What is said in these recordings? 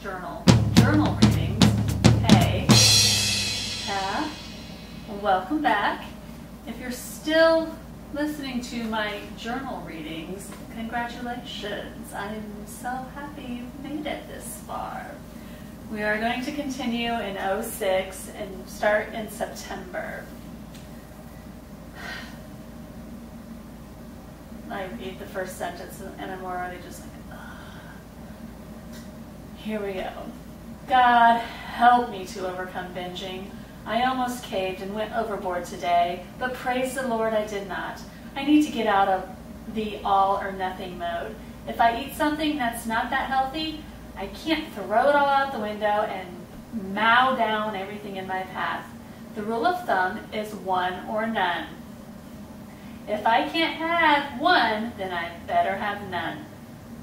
journal readings. Hey, welcome back. If you're still listening to my journal readings, congratulations. I'm so happy you've made it this far. We are going to continue in 06 and start in September. I read the first sentence and I'm already just like, ugh. Here we go. God, help me to overcome binging. I almost caved and went overboard today, but praise the Lord I did not. I need to get out of the all or nothing mode. If I eat something that's not that healthy, I can't throw it all out the window and mow down everything in my path. The rule of thumb is one or none. If I can't have one, then I better have none.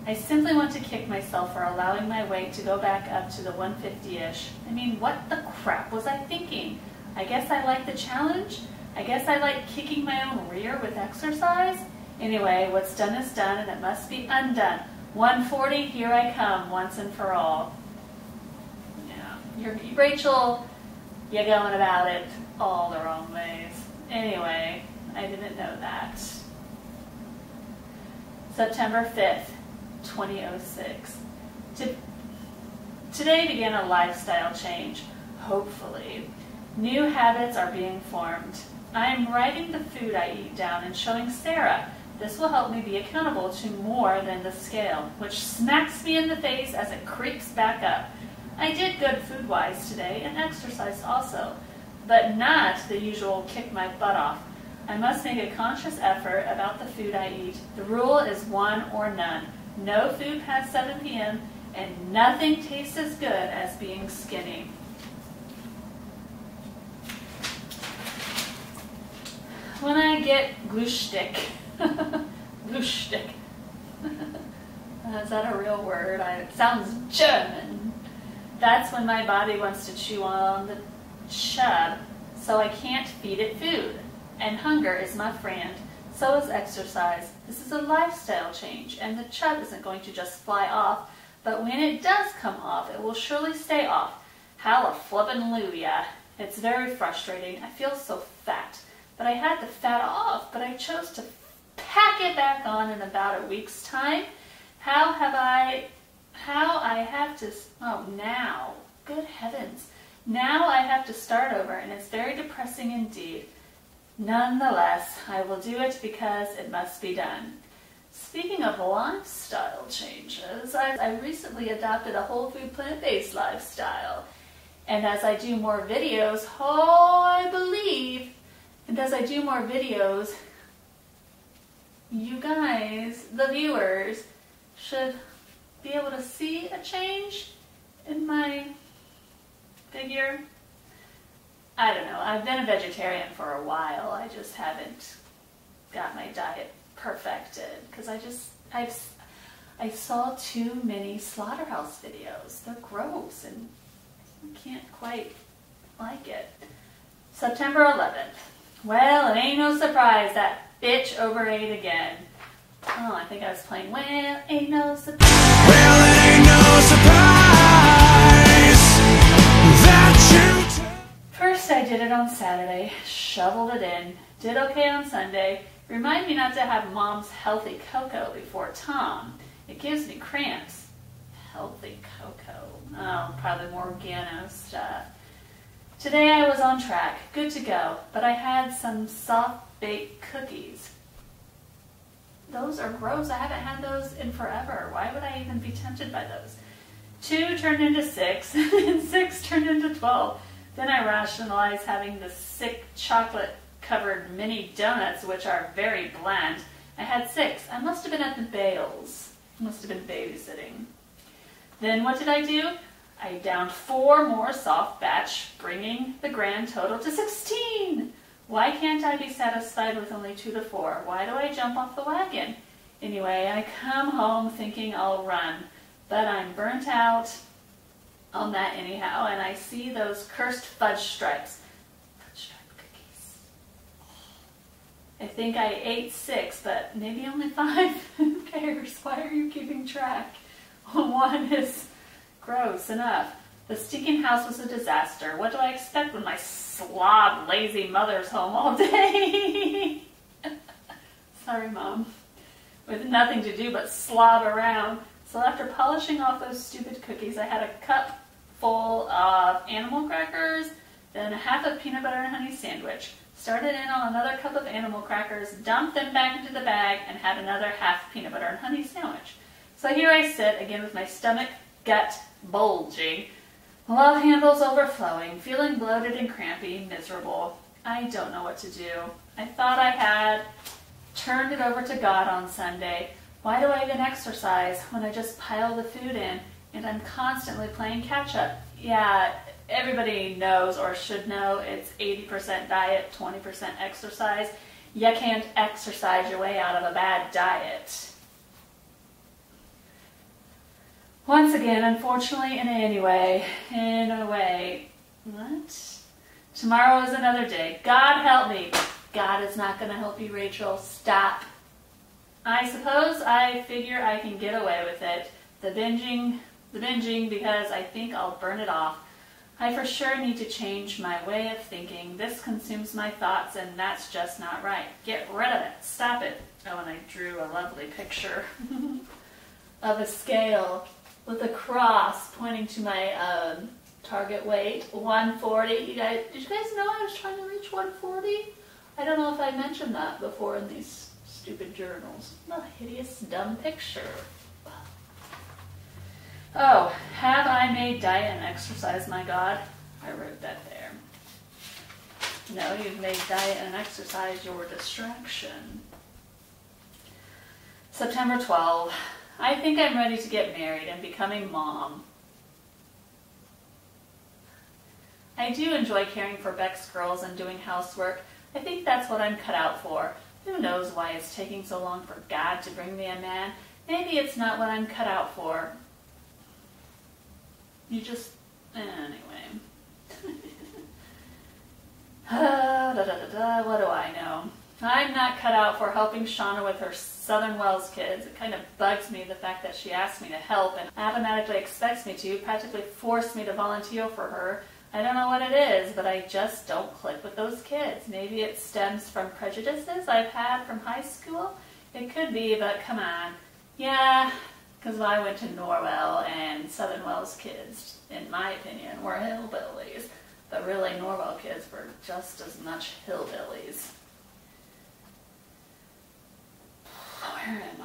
I simply want to kick myself for allowing my weight to go back up to the 150-ish. I mean, what the crap was I thinking? I guess I like the challenge. I guess I like kicking my own rear with exercise. Anyway, what's done is done and it must be undone. 140, here I come, once and for all. Yeah, Rachel, you're going about it all the wrong ways. Anyway, I didn't know that. September 5th, 2006. Today began a lifestyle change, hopefully. New habits are being formed. I am writing the food I eat down and showing Sarah. This will help me be accountable to more than the scale, which smacks me in the face as it creeps back up. I did good food-wise today and exercised also, but not the usual kick my butt off. I must make a conscious effort about the food I eat. The rule is one or none. No food past 7 p.m. and nothing tastes as good as being skinny. When I get glushstick, glushstick, is that a real word? It sounds German. That's when my body wants to chew on the chub, so I can't feed it food. And hunger is my friend. So is exercise. This is a lifestyle change, and the chub isn't going to just fly off, but when it does come off, it will surely stay off. Hallelujah. It's very frustrating. I feel so fat, but I had the fat off, but I chose to pack it back on in about a week's time. Now, good heavens. Now I have to start over, and it's very depressing indeed. Nonetheless, I will do it because it must be done. Speaking of lifestyle changes, I recently adopted a whole food plant-based lifestyle. And as I do more videos, you guys, the viewers, should be able to see a change in my figure. I don't know. I've been a vegetarian for a while. I just haven't got my diet perfected because I saw too many slaughterhouse videos. They're gross and I can't quite like it. September 11th. Well, it ain't no surprise that bitch overate again. Oh, I think I was playing Well, ain't no surprise. Well, it ain't no surprise that you First I did it on Saturday, shoveled it in, did okay on Sunday. Remind me not to have Mom's healthy cocoa before Tom. It gives me cramps. Healthy cocoa. Oh, probably more organo stuff. Today I was on track, good to go, but I had some soft-baked cookies. Those are gross. I haven't had those in forever. Why would I even be tempted by those? 2 turned into 6, and 6 turned into 12. Then I rationalized having the sick chocolate-covered mini donuts, which are very bland. I had 6. I must have been at the Bales. Must have been babysitting. Then what did I do? I downed 4 more soft batch, bringing the grand total to 16. Why can't I be satisfied with only 2 to 4? Why do I jump off the wagon? Anyway, I come home thinking I'll run, but I'm burnt out on that anyhow, and I see those cursed fudge stripes. Fudge stripe cookies. I think I ate 6, but maybe only 5. Who cares? Why are you keeping track? One is Gross, enough. The stinking house was a disaster. What do I expect when my slob, lazy mother's home all day? Sorry, Mom. With nothing to do but slob around. So after polishing off those stupid cookies, I had a cup full of animal crackers, then a half a peanut butter and honey sandwich. Started in on another cup of animal crackers, dumped them back into the bag, and had another half peanut butter and honey sandwich. So here I sit, again with my stomach, gut bulging, love handles overflowing, feeling bloated and crampy, miserable. I don't know what to do. I thought I had turned it over to God on Sunday. Why do I even exercise when I just pile the food in and I'm constantly playing catch up? Yeah, everybody knows or should know it's 80% diet, 20% exercise. You can't exercise your way out of a bad diet. Once again, unfortunately, in a way, what? Tomorrow is another day. God help me. God is not going to help you, Rachel. Stop. I suppose I figure I can get away with it. The binging because I think I'll burn it off. I for sure need to change my way of thinking. This consumes my thoughts and that's just not right. Get rid of it. Stop it. Oh, and I drew a lovely picture of a scale with a cross pointing to my target weight, 140. Did you guys know I was trying to reach 140? I don't know if I mentioned that before in these stupid journals. What a hideous, dumb picture. Oh, have I made diet and exercise my God? I wrote that there. No, you've made diet and exercise your distraction. September 12. I think I'm ready to get married and become a mom. I do enjoy caring for Beck's girls and doing housework. I think that's what I'm cut out for. Who knows why it's taking so long for God to bring me a man? Maybe it's not what I'm cut out for. Anyway. What do I know? I'm not cut out for helping Shauna with her Southern Wells kids. It kind of bugs me, the fact that she asked me to help and automatically expects me to, practically forced me to volunteer for her. I don't know what it is, but I just don't click with those kids. Maybe it stems from prejudices I've had from high school. It could be, but come on. Yeah, because I went to Norwell, and Southern Wells kids, in my opinion, were hillbillies. But really, Norwell kids were just as much hillbillies. Where am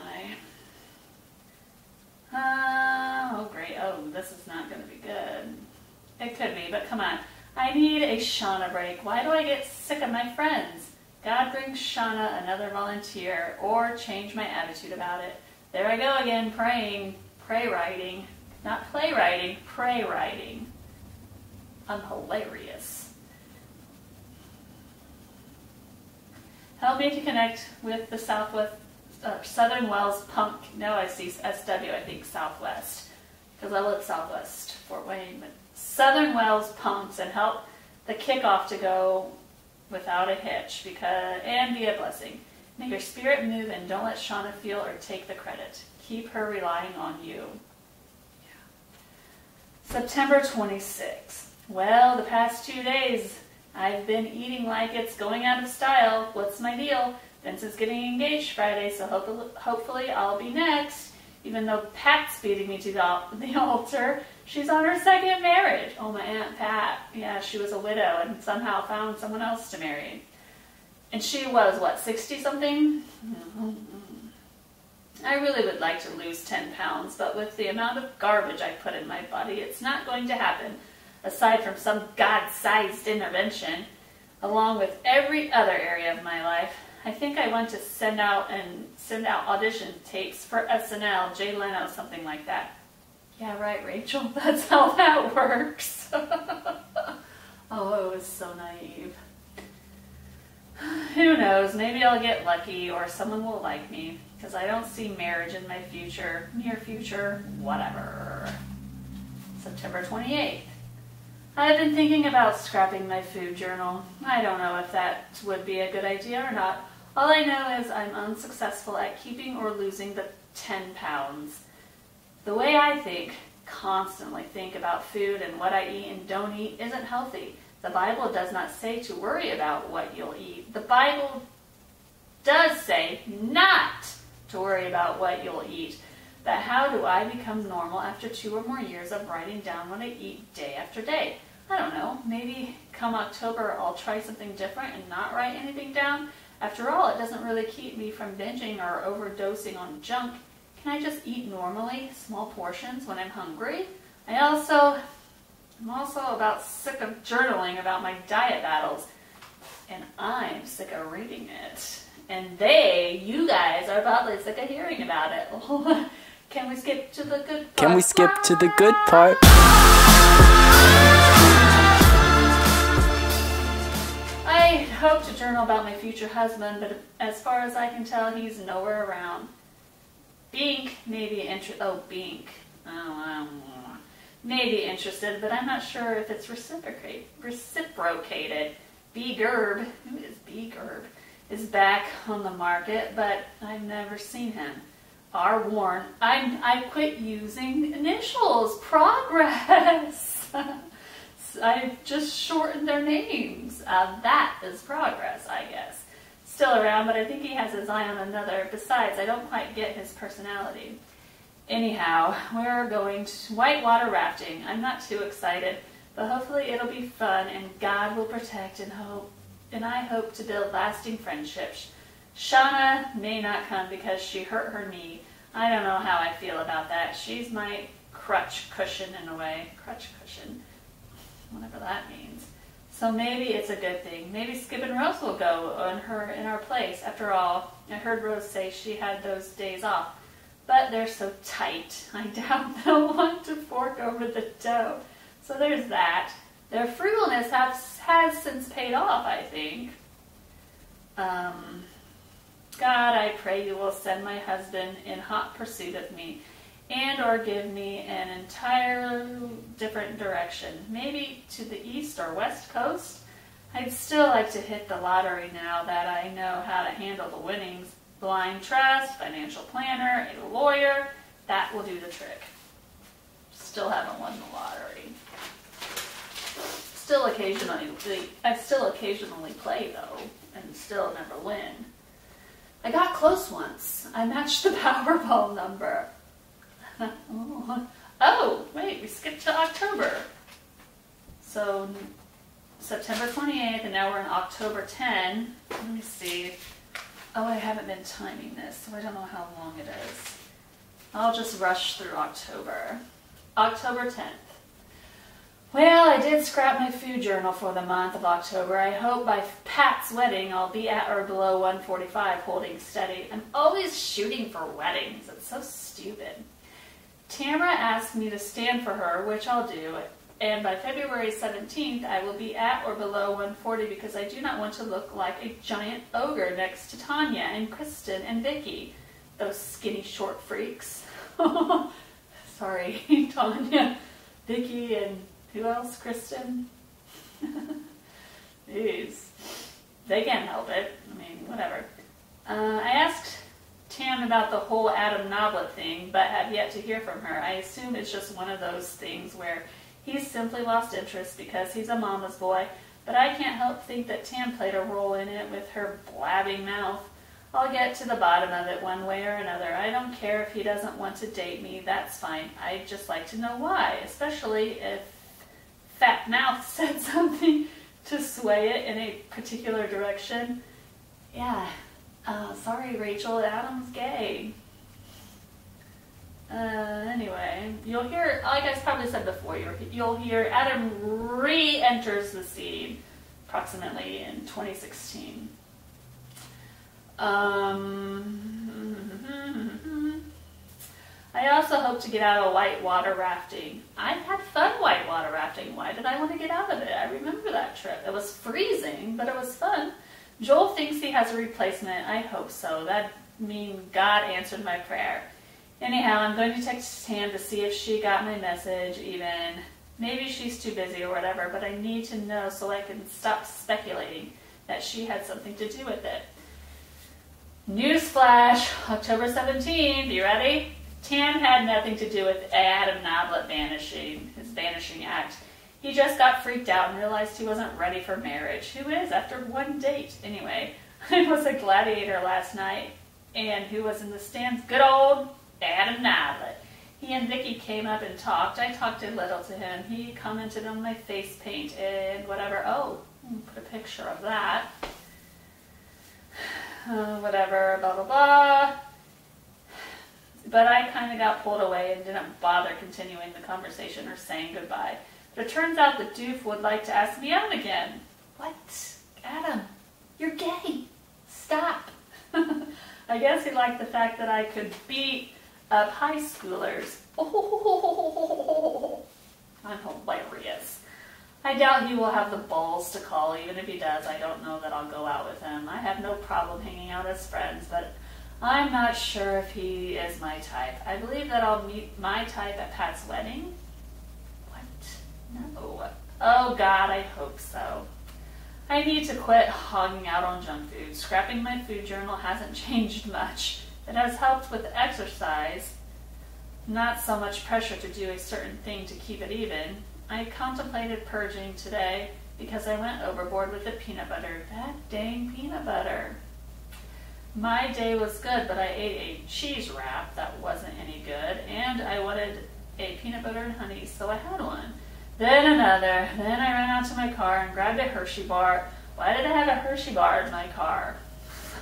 I? Oh, great. Oh, this is not going to be good. It could be, but come on. I need a Shauna break. Why do I get sick of my friends? God brings Shauna another volunteer or change my attitude about it. There I go again, praying, pray writing. Not playwriting, pray writing. I'm hilarious. Help me to connect with the Southern Wells punk. No, I see SW, I think Southwest. Because I live Southwest, Fort Wayne. But Southern Wells punks and help the kickoff to go without a hitch and be a blessing. May your spirit move and don't let Shauna feel or take the credit. Keep her relying on you. Yeah. September 26th. Well, the past 2 days, I've been eating like it's going out of style. What's my deal? Vince is getting engaged Friday, so hopefully I'll be next. Even though Pat's beating me to the altar, she's on her second marriage. Oh, my Aunt Pat. Yeah, she was a widow and somehow found someone else to marry. And she was, what, 60-something? I really would like to lose 10 pounds, but with the amount of garbage I put in my body, it's not going to happen, aside from some God-sized intervention, along with every other area of my life. I think I want to send out audition tapes for SNL, Jay Leno, something like that. Yeah, right, Rachel. That's how that works. Oh, it was so naive. Who knows? Maybe I'll get lucky or someone will like me because I don't see marriage in my future, near future, whatever. September 28th. I've been thinking about scrapping my food journal. I don't know if that would be a good idea or not. All I know is I'm unsuccessful at keeping or losing the 10 pounds. The way I think, constantly think about food and what I eat and don't eat isn't healthy. The Bible does not say to worry about what you'll eat. The Bible does say not to worry about what you'll eat. But how do I become normal after 2 or more years of writing down what I eat day after day? I don't know. Maybe come October I'll try something different and not write anything down. After all, it doesn't really keep me from binging or overdosing on junk. Can I just eat normally, small portions, when I'm hungry? I'm also about sick of journaling about my diet battles. And I'm sick of reading it. And you guys are probably sick of hearing about it. Can we skip to the good part? Can we skip to the good part? I hope to journal about my future husband, but as far as I can tell, he's nowhere around. Bink may be maybe interested, but I'm not sure if it's reciprocated. B-Gerb, who is B-Gerb, is back on the market, but I've never seen him. R. Warren, I quit using initials. Progress. I just shortened their names. That is progress, I guess. Still around, but I think he has his eye on another. Besides, I don't quite get his personality. Anyhow, we're going to whitewater rafting. I'm not too excited, but hopefully it'll be fun and God will protect and I hope to build lasting friendships. Shauna may not come because she hurt her knee. I don't know how I feel about that. She's my crutch cushion in a way. Crutch cushion. Whatever that means. So maybe it's a good thing. Maybe Skip and Rose will go in our place. After all, I heard Rose say she had those days off. But they're so tight. I doubt they'll want to fork over the dough. So there's that. Their frugalness has since paid off, I think. God, I pray you will send my husband in hot pursuit of me and or give me an entirely different direction, maybe to the east or west coast. I'd still like to hit the lottery now that I know how to handle the winnings. Blind trust, financial planner, a lawyer, that will do the trick. Still haven't won the lottery. I still occasionally play though, and still never win. I got close once. I matched the Powerball number. Oh, wait, we skipped to October. So, September 28th, and now we're in October 10. Let me see. Oh, I haven't been timing this, so I don't know how long it is. I'll just rush through October. October 10th. Well, I did scrap my food journal for the month of October. I hope by Pat's wedding I'll be at or below 145 holding steady. I'm always shooting for weddings. It's so stupid. Tamara asked me to stand for her, which I'll do. And by February 17th, I will be at or below 140 because I do not want to look like a giant ogre next to Tanya and Kristen and Vicky. Those skinny short freaks. Sorry, Tanya, Vicky, and who else? Kristen? Jeez. They can't help it. I mean, whatever. I asked Tam about the whole Adam Noblet thing, but have yet to hear from her. I assume it's just one of those things where he's simply lost interest because he's a mama's boy, but I can't help think that Tam played a role in it with her blabbing mouth. I'll get to the bottom of it one way or another. I don't care if he doesn't want to date me, that's fine. I'd just like to know why, especially if Fat Mouth said something to sway it in a particular direction. Yeah, sorry Rachel, Adam's gay. Anyway, you'll hear, like I probably said before, you'll hear Adam re-enters the scene approximately in 2016. I also hope to get out of whitewater rafting. I had fun whitewater rafting. Why did I want to get out of it? I remember that trip. It was freezing, but it was fun. Joel thinks he has a replacement. I hope so. That means God answered my prayer. Anyhow, I'm going to text Tam to see if she got my message even. Maybe she's too busy or whatever, but I need to know so I can stop speculating that she had something to do with it. Newsflash, October 17th, you ready? Tam had nothing to do with Adam Noblet vanishing, his vanishing act. He just got freaked out and realized he wasn't ready for marriage. Who is, after one date? Anyway, I was a gladiator last night, and who was in the stands? Good old Adam Noblet. He and Vicky came up and talked. I talked a little to him. He commented on my face paint and whatever. Oh, put a picture of that. Whatever, blah, blah, blah. But I kind of got pulled away and didn't bother continuing the conversation or saying goodbye. But it turns out the doof would like to ask me out again. What? Adam, you're gay. Stop. I guess he liked the fact that I could beat up high schoolers. Oh, I'm hilarious. I doubt he will have the balls to call. Even if he does, I don't know that I'll go out with him. I have no problem hanging out as friends, but I'm not sure if he is my type. I believe that I'll meet my type at Pat's wedding. What? No. Oh God, I hope so. I need to quit hogging out on junk food. Scrapping my food journal hasn't changed much. It has helped with exercise. Not so much pressure to do a certain thing to keep it even. I contemplated purging today because I went overboard with the peanut butter. That dang peanut butter. My day was good, but I ate a cheese wrap that wasn't any good, and I wanted a peanut butter and honey, so I had one. Then another. Then I ran out to my car and grabbed a Hershey bar. Why did I have a Hershey bar in my car?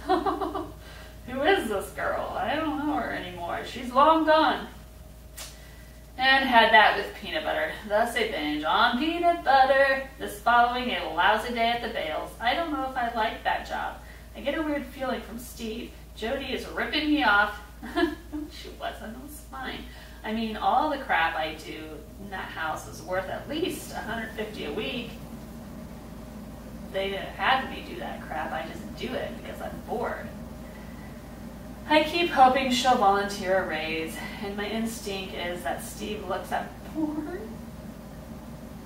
Who is this girl? I don't know her anymore. She's long gone. And had that with peanut butter. Thus a binge on peanut butter. This following a lousy day at the Bales. I don't know if I like that job. I get a weird feeling from Steve. Jody is ripping me off. She wasn't. It was fine. I mean, all the crap I do in that house is worth at least $150 a week. They didn't have me do that crap. I just do it because I'm bored. I keep hoping she'll volunteer a raise, and my instinct is that Steve looks at porn.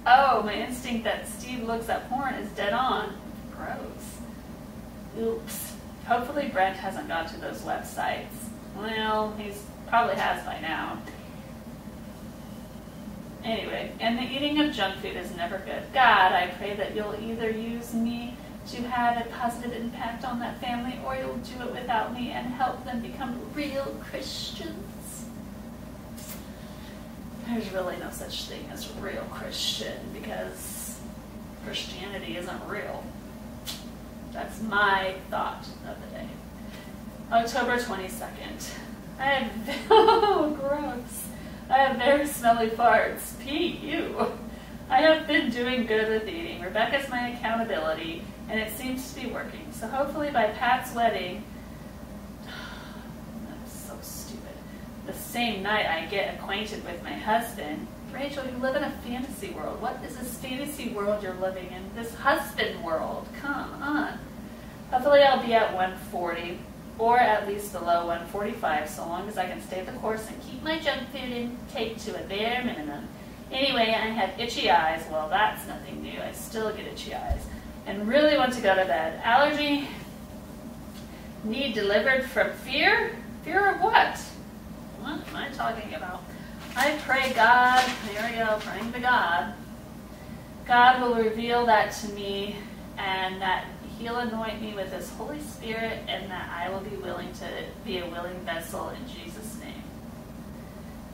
Oh, my instinct that Steve looks at porn is dead on. Gross. Oops. Hopefully Brent hasn't gone to those websites. Well, he's probably has by now. Anyway, and the eating of junk food is never good. God, I pray that you'll either use me to have a positive impact on that family, or you'll do it without me and help them become real Christians. There's really no such thing as real Christian, because Christianity isn't real. That's my thought of the day. October 22nd. Oh, gross. I have very smelly farts. P.U. I have been doing good with eating. Rebecca's my accountability, and it seems to be working. So hopefully by Pat's wedding, that's so stupid, the same night I get acquainted with my husband. Rachel, you live in a fantasy world. What is this fantasy world you're living in? This husband world. Come on. Hopefully I'll be at 140, or at least below 145, so long as I can stay the course and keep my junk food intake to a bare minimum. Anyway, I have itchy eyes. Well, that's nothing new. I still get itchy eyes. And really want to go to bed. Allergy? Need delivered from fear? Fear of what? What am I talking about? I pray God, there we go, praying to God. God will reveal that to me, and that He'll anoint me with His Holy Spirit, and that I will be willing to be a willing vessel in Jesus' name.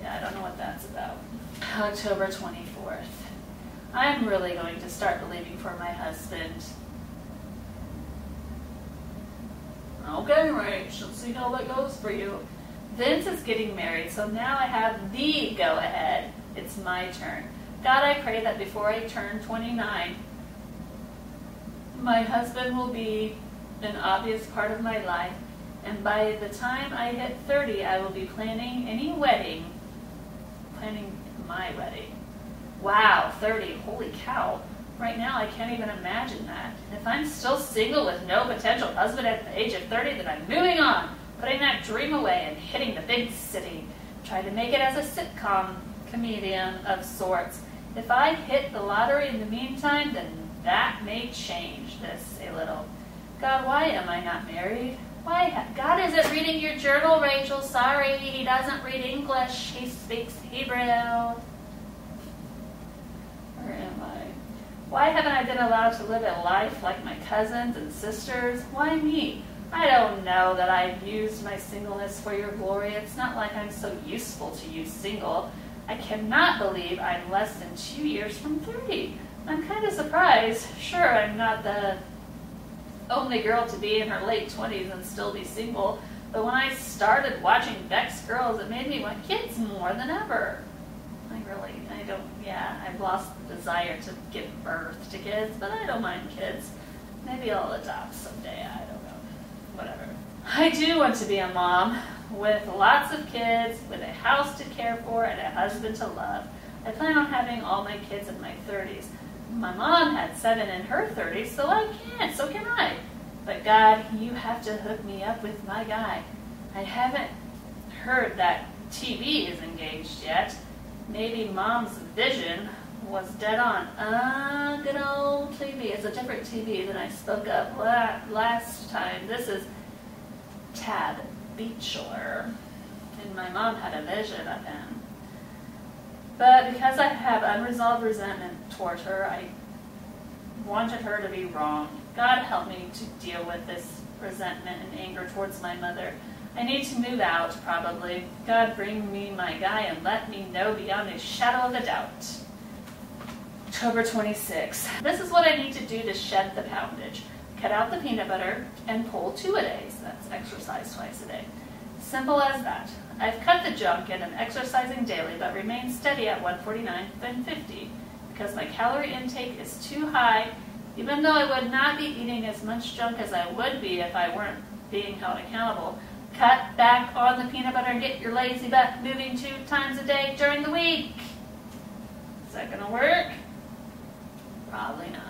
Yeah, I don't know what that's about. October 24th. I'm really going to start believing for my husband. Okay, Rach, let's see how that goes for you. Vince is getting married, so now I have the go-ahead. It's my turn. God, I pray that before I turn 29, my husband will be an obvious part of my life, and by the time I hit 30, I will be planning my wedding. Wow, 30, holy cow. Right now, I can't even imagine that. If I'm still single with no potential husband at the age of 30, then I'm moving on, putting that dream away and hitting the big city. Try to make it as a sitcom comedian of sorts. If I hit the lottery in the meantime, then that may change this a little. God, why am I not married? Why? God isn't reading your journal, Rachel. Sorry, he doesn't read English. He speaks Hebrew. Where am I? Why haven't I been allowed to live a life like my cousins and sisters? Why me? I don't know that I've used my singleness for your glory. It's not like I'm so useful to you single. I cannot believe I'm less than 2 years from 30. I'm kind of surprised. Sure, I'm not the only girl to be in her late 20s and still be single, but when I started watching Beck's Girls, it made me want kids more than ever. I've lost the desire to give birth to kids, but I don't mind kids. Maybe I'll adopt someday, I don't know. Whatever. I do want to be a mom with lots of kids, with a house to care for, and a husband to love. I plan on having all my kids in my 30s. My mom had 7 in her 30s, so I can't, so can I. But God, you have to hook me up with my guy. I haven't heard that TV is engaged yet. Maybe Mom's vision was dead on. Good old TV. It's a different TV than I spoke of last time. This is Tad Beechler. And my mom had a vision of him. But because I have unresolved resentment toward her, I wanted her to be wrong. God help me to deal with this resentment and anger towards my mother. I need to move out, probably. God, bring me my guy and let me know beyond a shadow of a doubt. October 26th. This is what I need to do to shed the poundage. Cut out the peanut butter and pull 2-a-days. That's exercise twice a day. Simple as that. I've cut the junk and am exercising daily, but remain steady at 149 and 50 because my calorie intake is too high, even though I would not be eating as much junk as I would be if I weren't being held accountable. Cut back on the peanut butter and get your lazy butt moving 2 times a day during the week. Is that going to work? Probably not.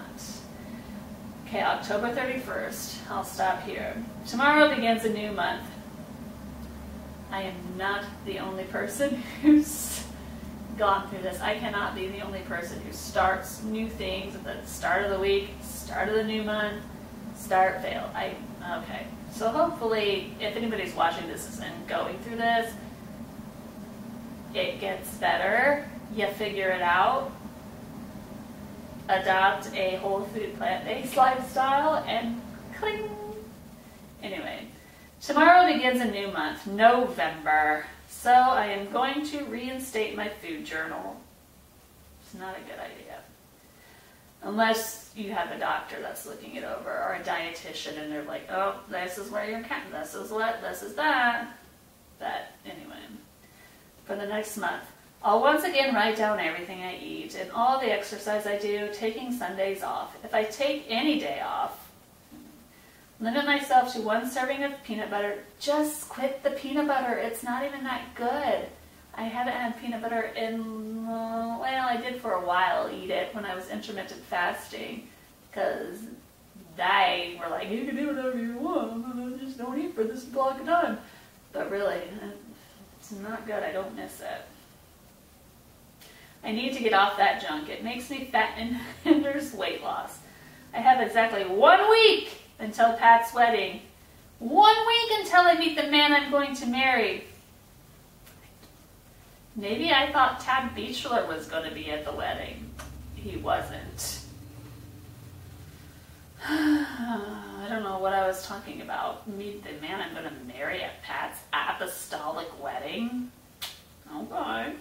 Okay, October 31st. I'll stop here. Tomorrow begins a new month. I am not the only person who's gone through this. I cannot be the only person who starts new things at the start of the week, start of the new month, start, fail. Okay. So hopefully, if anybody's watching this and going through this, it gets better. You figure it out. Adopt a whole food, plant-based lifestyle, and cling. Anyway, tomorrow begins a new month, November. So I am going to reinstate my food journal. It's not a good idea. Unless you have a doctor that's looking it over, or a dietitian, and they're like, oh, this is where you're counting, this is what, this is that. But anyway, for the next month, I'll once again write down everything I eat and all the exercise I do, taking Sundays off. If I take any day off, limit myself to 1 serving of peanut butter. Just quit the peanut butter. It's not even that good. I haven't had peanut butter in, well, I did for a while eat it when I was intermittent fasting, because they were like, you can do whatever you want, just don't eat for this block of time. But really, it's not good. I don't miss it. I need to get off that junk. It makes me fat and hinders weight loss. I have exactly 1 week until Pat's wedding. 1 week until I meet the man I'm going to marry. Maybe I thought Tad Beechler was going to be at the wedding. He wasn't. I don't know what I was talking about. Meet the man I'm going to marry at Pat's apostolic wedding. Okay.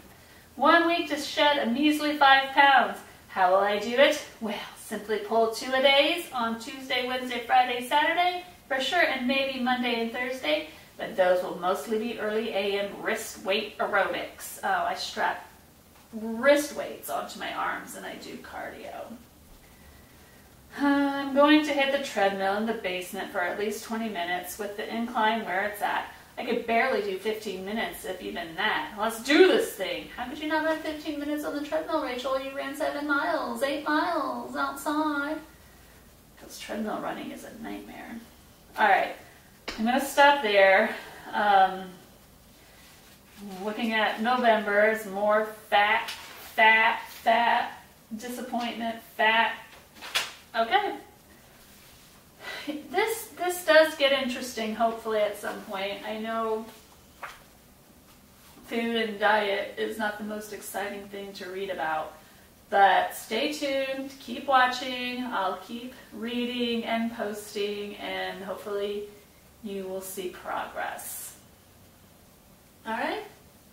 1 week to shed a measly 5 pounds. How will I do it? Well, simply pull 2-a-days on Tuesday, Wednesday, Friday, Saturday, for sure, and maybe Monday and Thursday. But those will mostly be early AM wrist weight aerobics. Oh, I strap wrist weights onto my arms and I do cardio. I'm going to hit the treadmill in the basement for at least 20 minutes with the incline where it's at. I could barely do 15 minutes, if even that. Let's do this thing. How could you not run 15 minutes on the treadmill, Rachel? You ran 7 miles, 8 miles outside. Because treadmill running is a nightmare. All right. I'm going to stop there. Looking at November is more fat, disappointment, fat. Okay. this does get interesting, hopefully, at some point. I know food and diet is not the most exciting thing to read about, but stay tuned, keep watching, I'll keep reading and posting, and hopefully you will see progress. Alright?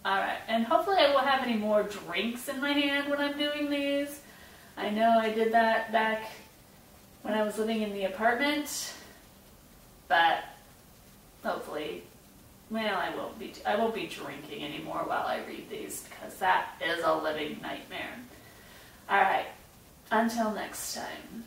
Alright, and hopefully I won't have any more drinks in my hand when I'm doing these. I know I did that back when I was living in the apartment, but hopefully, well, I won't be drinking anymore while I read these, because that is a living nightmare. Alright, until next time.